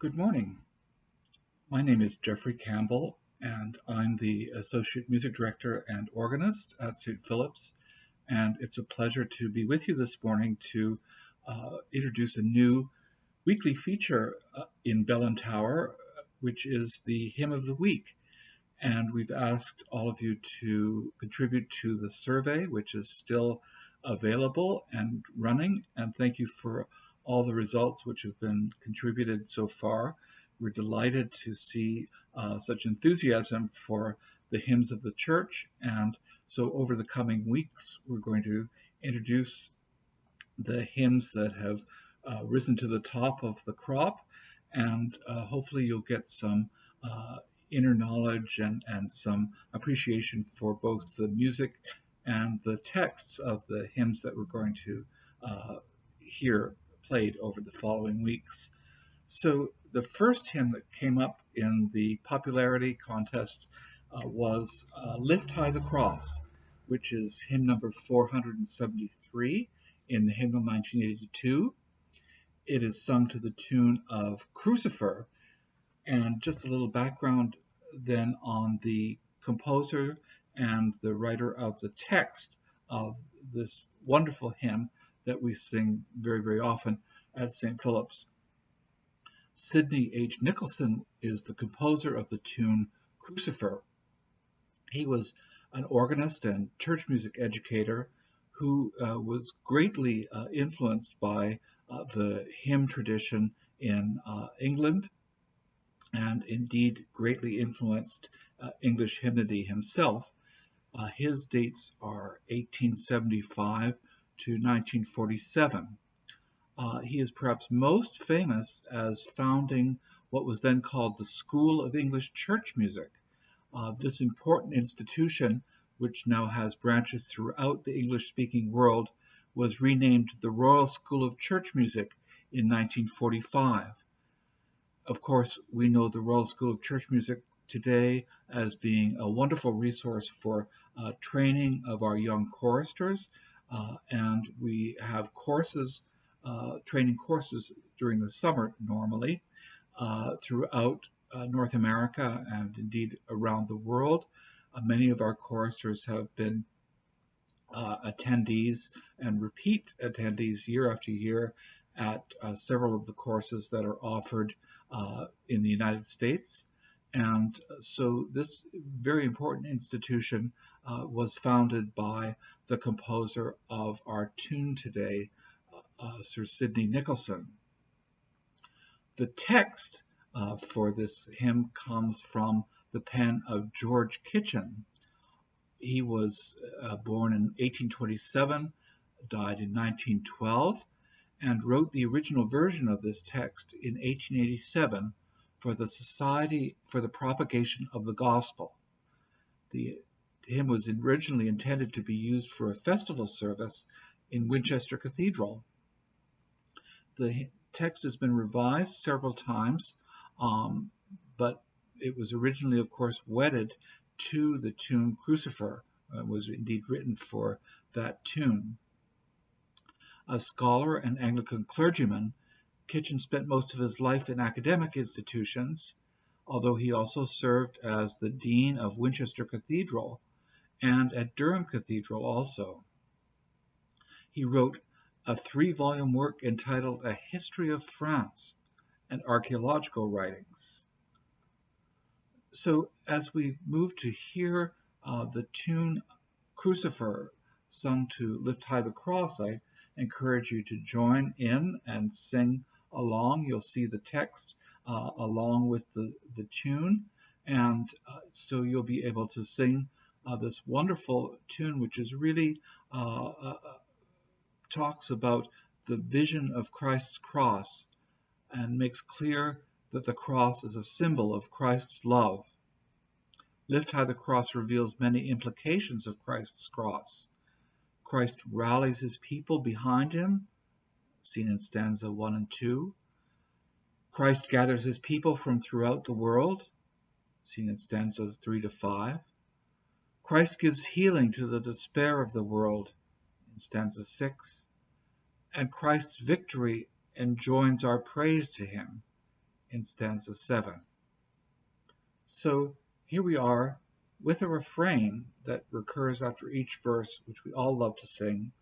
Good morning. My name is Jeffrey Campbell, and I'm the Associate Music Director and Organist at St. Philips. And it's a pleasure to be with you this morning to introduce a new weekly feature in Bell and Tower, which is the Hymn of the Week. And we've asked all of you to contribute to the survey, which is still available and running. And thank you for all the results which have been contributed so far. We're delighted to see such enthusiasm for the hymns of the church. And so over the coming weeks, we're going to introduce the hymns that have risen to the top of the crop. And hopefully you'll get some inner knowledge and some appreciation for both the music and the texts of the hymns that we're going to hear played over the following weeks. So the first hymn that came up in the popularity contest was Lift High the Cross, which is hymn number 473 in the hymnal 1982. It is sung to the tune of Crucifer. And just a little background then on the composer and the writer of the text of this wonderful hymn that we sing very, very often at St. Philips. Sidney H. Nicholson is the composer of the tune Crucifer. He was an organist and church music educator who was greatly influenced by the hymn tradition in England, and indeed greatly influenced English hymnody himself. His dates are 1875 to 1947. He is perhaps most famous as founding what was then called the School of English Church Music. This important institution, which now has branches throughout the English-speaking world, was renamed the Royal School of Church Music in 1945. Of course, we know the Royal School of Church Music today as being a wonderful resource for training of our young choristers, and we have courses, training courses during the summer normally throughout North America and indeed around the world. Many of our choristers have been attendees and repeat attendees year after year at several of the courses that are offered in the United States. And so this very important institution was founded by the composer of our tune today, Sir Sidney Nicholson. The text for this hymn comes from the pen of George Kitchen. He was born in 1827, died in 1912, and wrote the original version of this text in 1887 for the Society for the Propagation of the Gospel. The hymn was originally intended to be used for a festival service in Winchester Cathedral. The text has been revised several times, but it was originally, of course, wedded to the tune Crucifer, was indeed written for that tune. A scholar and Anglican clergyman, Kitchen spent most of his life in academic institutions, although he also served as the Dean of Winchester Cathedral and at Durham Cathedral also. He wrote a 3-volume work entitled A History of France and Archaeological Writings. So as we move to hear the tune Crucifer sung to Lift High the Cross, I encourage you to join in and sing along. You'll see the text along with the tune, and so you'll be able to sing this wonderful tune, which is really talks about the vision of Christ's cross and makes clear that the cross is a symbol of Christ's love. Lift High the Cross reveals many implications of Christ's cross. Christ rallies his people behind him, seen in stanza 1 and 2. Christ gathers his people from throughout the world, seen in stanzas 3 to 5. Christ gives healing to the despair of the world, in stanza 6. And Christ's victory enjoins our praise to him, in stanza 7. So here we are with a refrain that recurs after each verse, which we all love to sing.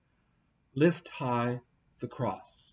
Lift high the cross.